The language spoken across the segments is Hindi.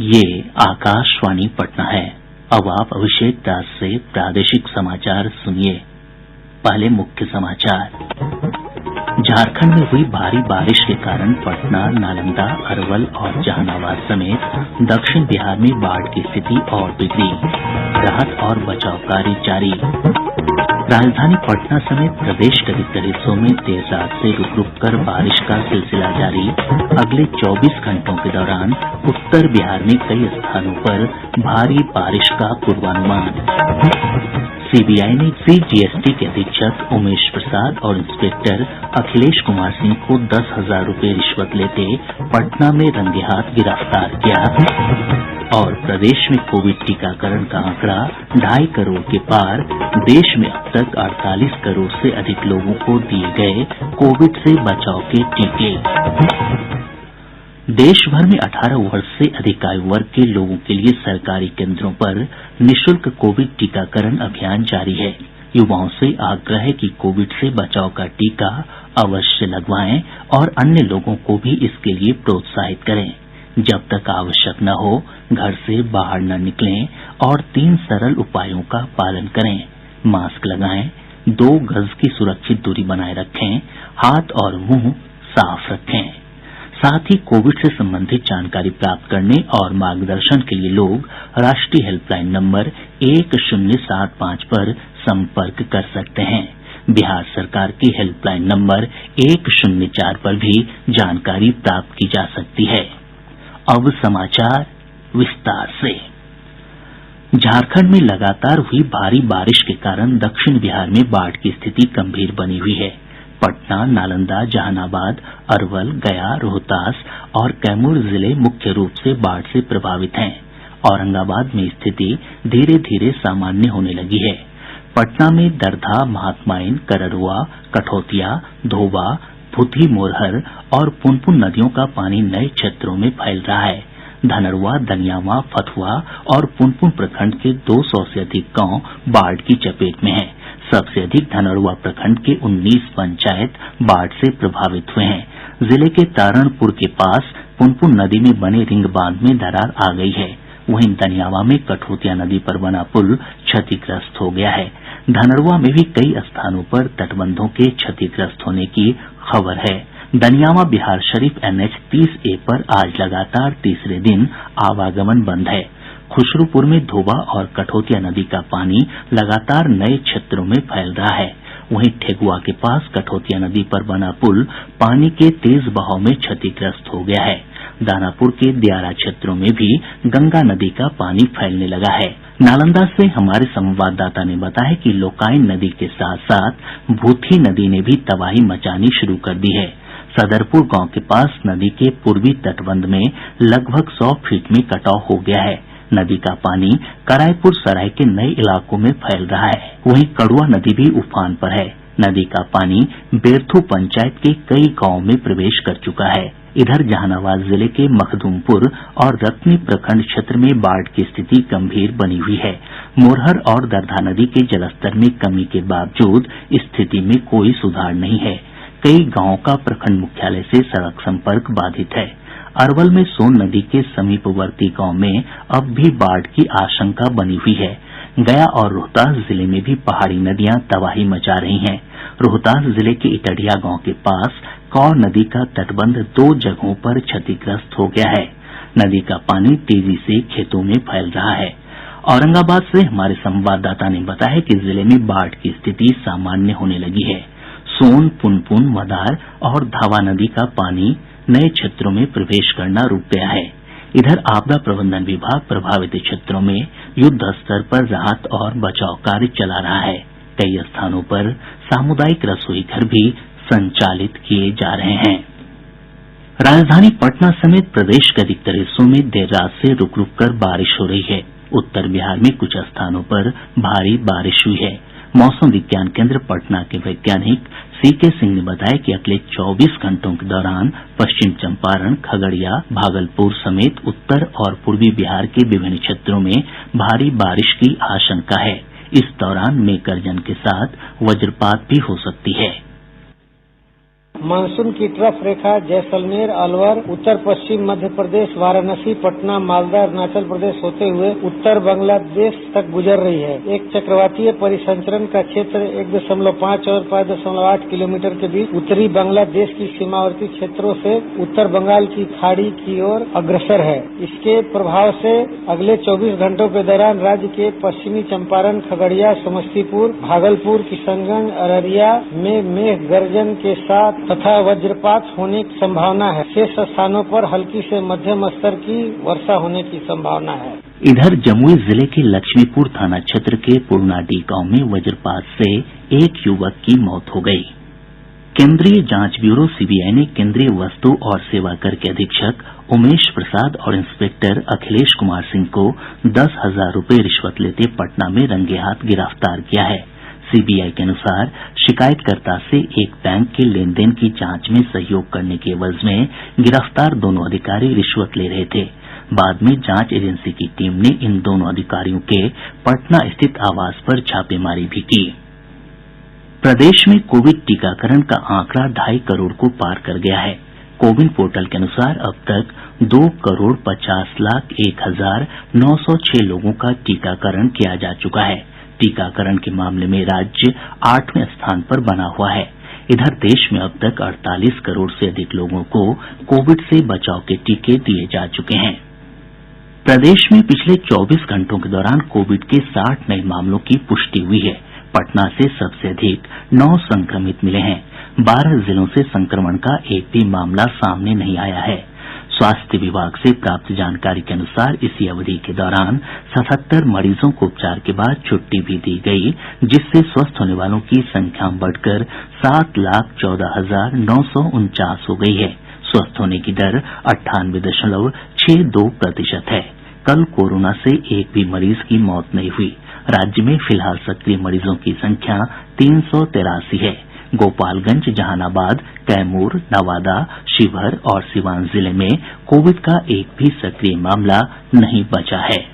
ये आकाशवाणी पटना है। अब आप अभिषेक दास से प्रादेशिक समाचार सुनिए। पहले मुख्य समाचार। झारखंड में हुई भारी बारिश के कारण पटना, नालंदा, अरवल और जहानाबाद समेत दक्षिण बिहार में बाढ़ की स्थिति और बिगड़ी। राहत और बचाव कार्य जारी। राजधानी पटना समेत प्रदेश के अधिकतर हिस्सों में देर रात से रुक रुक कर बारिश का सिलसिला जारी। अगले 24 घंटों के दौरान उत्तर बिहार में कई स्थानों पर भारी बारिश का पूर्वानुमान। सीबीआई ने सीजीएसटी के अधीक्षक उमेश प्रसाद और इंस्पेक्टर अखिलेश कुमार सिंह को 10,000 रूपये रिश्वत लेते पटना में रंगे हाथ गिरफ्तार किया। और प्रदेश में कोविड टीकाकरण का आंकड़ा 2.5 करोड़ के पार। देश में अब तक 48 करोड़ से अधिक लोगों को दिए गए कोविड से बचाव के टीके। देश भर में 18 वर्ष से अधिक आयु वर्ग के लोगों के लिए सरकारी केंद्रों पर निःशुल्क कोविड टीकाकरण अभियान जारी है। युवाओं से आग्रह है कि कोविड से बचाव का टीका अवश्य लगवाएं और अन्य लोगों को भी इसके लिए प्रोत्साहित करें। जब तक आवश्यक न हो घर से बाहर न निकलें और 3 सरल उपायों का पालन करें। मास्क लगाएं, 2 गज की सुरक्षित दूरी बनाए रखें, हाथ और मुंह साफ रखें। साथ ही कोविड से संबंधित जानकारी प्राप्त करने और मार्गदर्शन के लिए लोग राष्ट्रीय हेल्पलाइन नंबर 1075 पर संपर्क कर सकते हैं। बिहार सरकार की हेल्पलाइन नंबर 104 पर भी जानकारी प्राप्त की जा सकती है। अब समाचार विस्तार से। झारखंड में लगातार हुई भारी बारिश के कारण दक्षिण बिहार में बाढ़ की स्थिति गंभीर बनी हुई है। पटना, नालंदा, जहानाबाद, अरवल, गया, रोहतास और कैमूर जिले मुख्य रूप से बाढ़ से प्रभावित हैं। औरंगाबाद में स्थिति धीरे धीरे सामान्य होने लगी है। पटना में दरधा, महात्माइन, कररुआ, कठौतिया, धोबा, भूतही मोरहर और पुनपुन नदियों का पानी नए क्षेत्रों में फैल रहा है। धनरूआ, दनियावां, फतुहा और पुनपुन प्रखंड के 200 से अधिक गांव बाढ़ की चपेट में हैं। सबसे अधिक धनरूआ प्रखंड के 19 पंचायत बाढ़ से प्रभावित हुए हैं। जिले के तारणपुर के पास पुनपुन नदी में बने रिंग बांध में दरार आ गई है। वहीं दनियावां में कठौतिया नदी पर बना पुल क्षतिग्रस्त हो गया है। धनरूआ में भी कई स्थानों पर तटबंधों के क्षतिग्रस्त होने की खबर है। दनियावां बिहार शरीफ NH 30A पर आज लगातार तीसरे दिन आवागमन बंद है। खुशरूपुर में धोबा और कठौतिया नदी का पानी लगातार नए क्षेत्रों में फैल रहा है। वहीं ठेगुआ के पास कठौतिया नदी पर बना पुल पानी के तेज बहाव में क्षतिग्रस्त हो गया है। दानापुर के दियारा क्षेत्रों में भी गंगा नदी का पानी फैलने लगा है। नालंदा से हमारे संवाददाता ने बताया कि लोकाइन नदी के साथ साथ भूतही नदी ने भी तबाही मचानी शुरू कर दी है। सदरपुर गांव के पास नदी के पूर्वी तटबंध में लगभग 100 फीट में कटाव हो गया है। नदी का पानी करायपुर सराय के नए इलाकों में फैल रहा है। वहीं कड़ुआ नदी भी उफान पर है। नदी का पानी बेरथू पंचायत के कई गांवों में प्रवेश कर चुका है। इधर जहानाबाद जिले के मखदूमपुर और रत्नी प्रखंड क्षेत्र में बाढ़ की स्थिति गंभीर बनी हुई है। मोरहर और दरधा नदी के जलस्तर में कमी के बावजूद स्थिति में कोई सुधार नहीं है। कई गांवों का प्रखंड मुख्यालय से सड़क संपर्क बाधित है। अरवल में सोन नदी के समीपवर्ती गांव में अब भी बाढ़ की आशंका बनी हुई है। गया और रोहतास जिले में भी पहाड़ी नदियां तबाही मचा रही हैं। रोहतास जिले के इटढ़िया गांव के पास कौर नदी का तटबंध 2 जगहों पर क्षतिग्रस्त हो गया है। नदी का पानी तेजी से खेतों में फैल रहा है। औरंगाबाद से हमारे संवाददाता ने बताया कि जिले में बाढ़ की स्थिति सामान्य होने लगी है। सोन, पुनपुन, मदार और धावा नदी का पानी नए क्षेत्रों में प्रवेश करना रुक गया है। इधर आपदा प्रबंधन विभाग प्रभावित क्षेत्रों में युद्ध स्तर पर राहत और बचाव कार्य चला रहा है। कई स्थानों पर सामुदायिक रसोई घर भी संचालित किए जा रहे हैं। राजधानी पटना समेत प्रदेश के अधिकतर हिस्सों में देर रात से रुक रुक कर बारिश हो रही है। उत्तर बिहार में कुछ स्थानों पर भारी बारिश हुई है। मौसम विज्ञान केंद्र पटना के वैज्ञानिक CK सिंह ने बताया कि अगले 24 घंटों के दौरान पश्चिम चंपारण, खगड़िया, भागलपुर समेत उत्तर और पूर्वी बिहार के विभिन्न क्षेत्रों में भारी बारिश की आशंका है। इस दौरान मेघ गर्जन के साथ वज्रपात भी हो सकती है। मानसून की ट्रफ रेखा जैसलमेर, अलवर, उत्तर पश्चिम मध्य प्रदेश, वाराणसी, पटना, मालदा, अरुणाचल प्रदेश होते हुए उत्तर बांग्लादेश तक गुजर रही है। एक चक्रवातीय परिसंचरण का क्षेत्र 1.5 और 5.8 किलोमीटर के बीच उत्तरी बांग्लादेश की सीमावर्ती क्षेत्रों से उत्तर बंगाल की खाड़ी की ओर अग्रसर है। इसके प्रभाव से अगले 24 घंटों के दौरान राज्य के पश्चिमी चंपारण, खगड़िया, समस्तीपुर, भागलपुर, किशनगंज, अररिया में मेघ गर्जन के साथ तथा वज्रपात होने की संभावना है। शेष स्थानों पर हल्की से मध्यम स्तर की वर्षा होने की संभावना है। इधर जमुई जिले के लक्ष्मीपुर थाना क्षेत्र के पुरनाडीह गांव में वज्रपात से एक युवक की मौत हो गयी। केंद्रीय जांच ब्यूरो सीबीआई ने केंद्रीय वस्तु और सेवा कर के अधीक्षक उमेश प्रसाद और इंस्पेक्टर अखिलेश कुमार सिंह को 10,000 रूपये रिश्वत लेते पटना में रंगे हाथ गिरफ्तार किया है। सीबीआई के अनुसार शिकायतकर्ता से एक बैंक के लेनदेन की जांच में सहयोग करने के एवज में गिरफ्तार दोनों अधिकारी रिश्वत ले रहे थे। बाद में जांच एजेंसी की टीम ने इन दोनों अधिकारियों के पटना स्थित आवास पर छापेमारी भी की। प्रदेश में कोविड टीकाकरण का आंकड़ा 2.5 करोड़ को पार कर गया है। कोविन पोर्टल के अनुसार अब तक 2,50,01,906 लोगों का टीकाकरण किया जा चुका है। टीकाकरण के मामले में राज्य 8वें स्थान पर बना हुआ है। इधर देश में अब तक 48 करोड़ से अधिक लोगों को कोविड से बचाव के टीके दिए जा चुके हैं। प्रदेश में पिछले 24 घंटों के दौरान कोविड के 60 नये मामलों की पुष्टि हुई है। पटना से सबसे अधिक 9 संक्रमित मिले हैं। 12 जिलों से संक्रमण का एक भी मामला सामने नहीं आया है। स्वास्थ्य विभाग से प्राप्त जानकारी के अनुसार इसी अवधि के दौरान 77 मरीजों को उपचार के बाद छुट्टी भी दी गई, जिससे स्वस्थ होने वालों की संख्या बढ़कर 7,14,949 हो गई है। स्वस्थ होने की दर 98.62% है। कल कोरोना से एक भी मरीज की मौत नहीं हुई। राज्य में फिलहाल सक्रिय मरीजों की संख्या 383 है। गोपालगंज, जहानाबाद, कैमूर, नवादा, शिवहर और सीवान जिले में कोविड का एक भी सक्रिय मामला नहीं बचा है।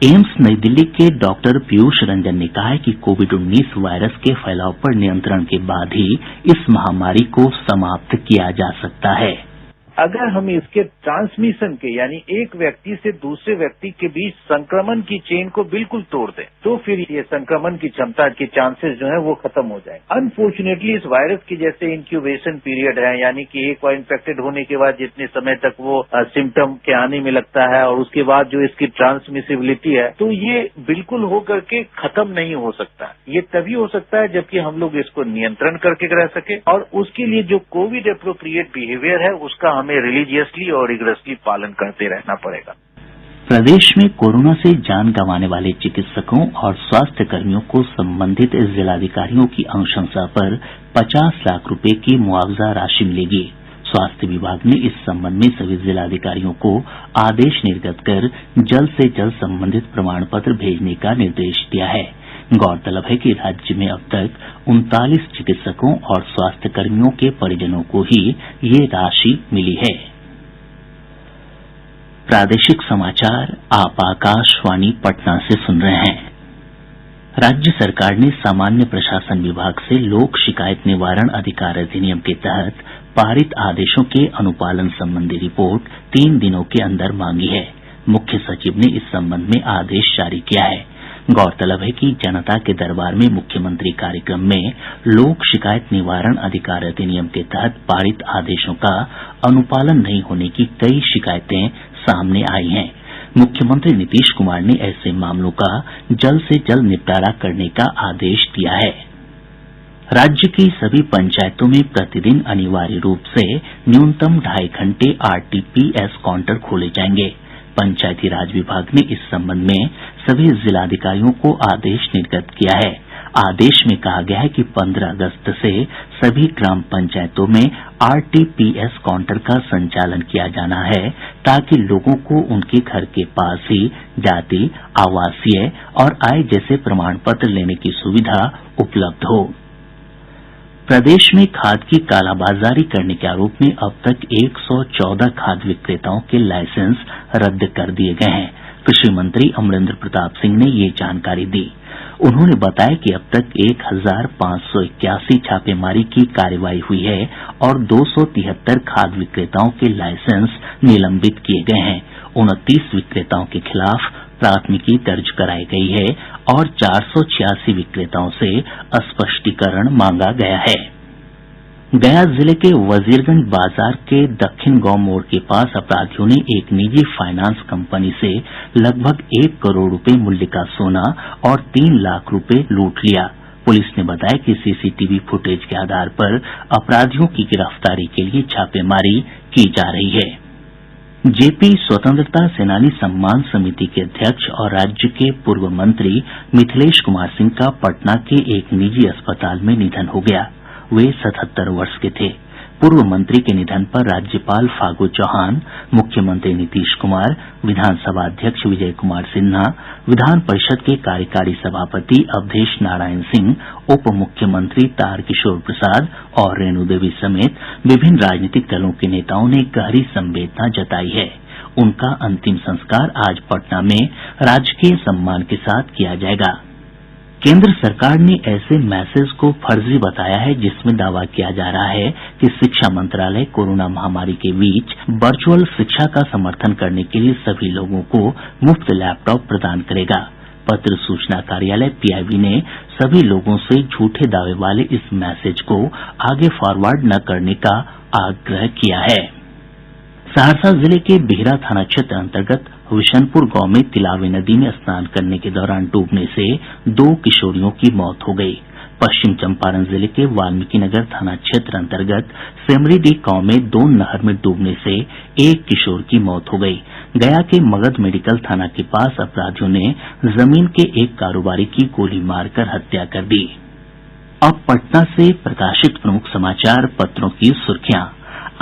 एम्स नई दिल्ली के डॉक्टर पीयूष रंजन ने कहा है कि कोविड-19 वायरस के फैलाव पर नियंत्रण के बाद ही इस महामारी को समाप्त किया जा सकता है। अगर हम इसके ट्रांसमिशन के यानी एक व्यक्ति से दूसरे व्यक्ति के बीच संक्रमण की चेन को बिल्कुल तोड़ दें, तो फिर ये संक्रमण की क्षमता के चांसेस जो है वो खत्म हो जाए। अनफॉर्चुनेटली इस वायरस की जैसे इंक्यूबेशन पीरियड है, यानी कि एक बार इन्फेक्टेड होने के बाद जितने समय तक वो सिम्टम के आने में लगता है और उसके बाद जो इसकी ट्रांसमिसिबिलिटी है, तो ये बिल्कुल हो करके खत्म नहीं हो सकता। ये तभी हो सकता है जबकि हम लोग इसको नियंत्रण करके रह सके, और उसके लिए जो कोविड एप्रोप्रिएट बिहेवियर है उसका हमें रिलीजियसली और रिगरसली पालन करते रहना पड़ेगा। प्रदेश में कोरोना से जान गंवाने वाले चिकित्सकों और स्वास्थ्य कर्मियों को संबंधित जिलाधिकारियों की अनुशंसा पर 50 लाख रुपए की मुआवजा राशि मिलेगी। स्वास्थ्य विभाग ने इस संबंध में सभी जिलाधिकारियों को आदेश निर्गत कर जल्द से जल्द संबंधित प्रमाण पत्र भेजने का निर्देश दिया है। गौरतलब है कि राज्य में अब तक 39 चिकित्सकों और स्वास्थ्य कर्मियों के परिजनों को ही ये राशि मिली है। प्रादेशिक समाचार आप आकाशवाणी पटना से सुन रहे हैं। राज्य सरकार ने सामान्य प्रशासन विभाग से लोक शिकायत निवारण अधिकार अधिनियम के तहत पारित आदेशों के अनुपालन संबंधी रिपोर्ट 3 दिनों के अंदर मांगी है। मुख्य सचिव ने इस संबंध में आदेश जारी किया है। गौरतलब है कि जनता के दरबार में मुख्यमंत्री कार्यक्रम में लोक शिकायत निवारण अधिकार अधिनियम के तहत पारित आदेशों का अनुपालन नहीं होने की कई शिकायतें सामने आई हैं। मुख्यमंत्री नीतीश कुमार ने ऐसे मामलों का जल्द से जल्द निपटारा करने का आदेश दिया है। राज्य की सभी पंचायतों में प्रतिदिन अनिवार्य रूप से न्यूनतम 2.5 घंटे आरटीपीएस काउंटर खोले जाएंगे। पंचायती राज विभाग ने इस संबंध में सभी जिलाधिकारियों को आदेश निर्गत किया है। आदेश में कहा गया है कि 15 अगस्त से सभी ग्राम पंचायतों में आरटीपीएस काउंटर का संचालन किया जाना है, ताकि लोगों को उनके घर के पास ही जाति, आवासीय और आय जैसे प्रमाण पत्र लेने की सुविधा उपलब्ध हो। प्रदेश में खाद की कालाबाजारी करने के आरोप में अब तक 114 खाद विक्रेताओं के लाइसेंस रद्द कर दिए गए हैं। कृषि मंत्री अमरेंद्र प्रताप सिंह ने ये जानकारी दी। उन्होंने बताया कि अब तक 1581 छापेमारी की कार्रवाई हुई है और 273 खाद विक्रेताओं के लाइसेंस निलंबित किए गए हैं। 29 विक्रेताओं के खिलाफ प्राथमिकी दर्ज कराई गई है और 486 विक्रेताओं से स्पष्टीकरण मांगा गया है। गया जिले के वजीरगंज बाजार के दक्षिण गांव मोड़ के पास अपराधियों ने एक निजी फाइनेंस कंपनी से लगभग 1 करोड़ रुपए मूल्य का सोना और 3 लाख रुपए लूट लिया। पुलिस ने बताया कि सीसीटीवी फुटेज के आधार पर अपराधियों की गिरफ्तारी के लिए छापेमारी की जा रही है। जेपी स्वतंत्रता सेनानी सम्मान समिति के अध्यक्ष और राज्य के पूर्व मंत्री मिथिलेश कुमार सिंह का पटना के एक निजी अस्पताल में निधन हो गया। वे 77 वर्ष के थे। पूर्व मंत्री के निधन पर राज्यपाल फागू चौहान, मुख्यमंत्री नीतीश कुमार, विधानसभा अध्यक्ष विजय कुमार सिन्हा, विधान परिषद के कार्यकारी सभापति अवधेश नारायण सिंह, उप मुख्यमंत्री तारकिशोर प्रसाद और रेणु देवी समेत विभिन्न राजनीतिक दलों के नेताओं ने गहरी संवेदना जताई है। उनका अंतिम संस्कार आज पटना में राजकीय सम्मान के साथ किया जाएगा। केंद्र सरकार ने ऐसे मैसेज को फर्जी बताया है जिसमें दावा किया जा रहा है कि शिक्षा मंत्रालय कोरोना महामारी के बीच वर्चुअल शिक्षा का समर्थन करने के लिए सभी लोगों को मुफ्त लैपटॉप प्रदान करेगा। पत्र सूचना कार्यालय पीआईबी ने सभी लोगों से झूठे दावे वाले इस मैसेज को आगे फॉरवर्ड न करने का आग्रह किया है। सहरसा जिले के बिहरा थाना क्षेत्र अंतर्गत विशनपुर गांव में तिलावे नदी में स्नान करने के दौरान डूबने से 2 किशोरियों की मौत हो गई। पश्चिम चंपारण जिले के वाल्मीकिनगर थाना क्षेत्र अंतर्गत सेमरीडीह गांव में 2 नहर में डूबने से 1 किशोर की मौत हो गई। गया के मगध मेडिकल थाना के पास अपराधियों ने जमीन के एक कारोबारी की गोली मारकर हत्या कर दी। अब पटना से प्रकाशित प्रमुख समाचार पत्रों की सुर्खियां।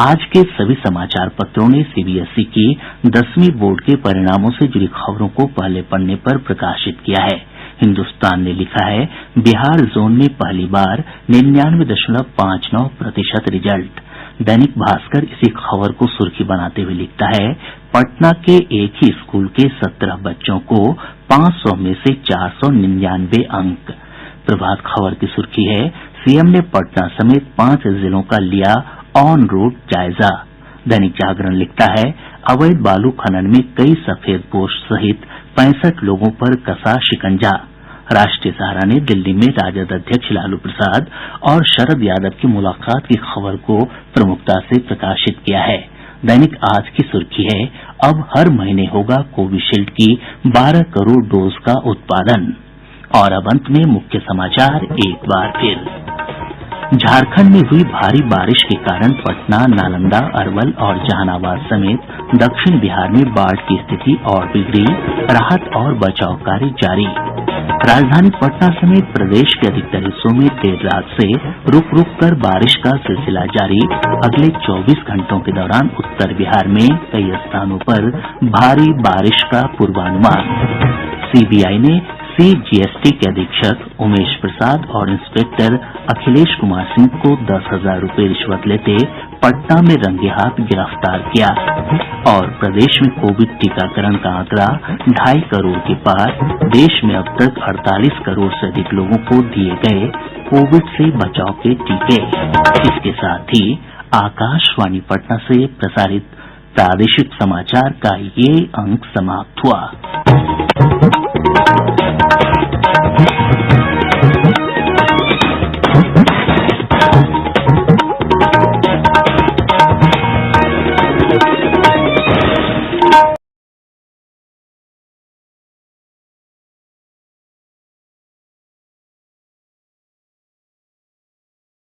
आज के सभी समाचार पत्रों ने सीबीएसई की 10वीं बोर्ड के परिणामों से जुड़ी खबरों को पहले पन्ने पर प्रकाशित किया है। हिन्दुस्तान ने लिखा है बिहार जोन में पहली बार 99.59% रिजल्ट। दैनिक भास्कर इसी खबर को सुर्खी बनाते हुए लिखता है पटना के एक ही स्कूल के 17 बच्चों को 500 में से 499 अंक। प्रभात खबर की सुर्खी है सीएम ने पटना समेत 5 जिलों का लिया ऑन रोड जायजा। दैनिक जागरण लिखता है अवैध बालू खनन में कई सफेदपोश सहित 65 लोगों पर कसा शिकंजा। राष्ट्रीय सहारा ने दिल्ली में राजद अध्यक्ष लालू प्रसाद और शरद यादव की मुलाकात की खबर को प्रमुखता से प्रकाशित किया है। दैनिक आज की सुर्खी है अब हर महीने होगा कोविशील्ड की 12 करोड़ डोज का उत्पादन। और अब अंत में मुख्य समाचार एक बार फिर। झारखंड में हुई भारी बारिश के कारण पटना, नालंदा, अरवल और जहानाबाद समेत दक्षिण बिहार में बाढ़ की स्थिति और बिगड़ी। राहत और बचाव कार्य जारी। राजधानी पटना समेत प्रदेश के अधिकतर हिस्सों में देर रात से रुक रुक कर बारिश का सिलसिला जारी। अगले 24 घंटों के दौरान उत्तर बिहार में कई स्थानों पर भारी बारिश का पूर्वानुमान। सीबीआई ने सीजीएसटी के अधीक्षक उमेश प्रसाद और इंस्पेक्टर अखिलेश कुमार सिंह को 10,000 रूपये रिश्वत लेते पटना में रंगे हाथ गिरफ्तार किया। और प्रदेश में कोविड टीकाकरण का आंकड़ा 2.5 करोड़ के पार। देश में अब तक 48 करोड़ से अधिक लोगों को दिए गए कोविड से बचाव के टीके। इसके साथ ही आकाशवाणी पटना से प्रसारित प्रादेशिक समाचार का ये अंक समाप्त हुआ।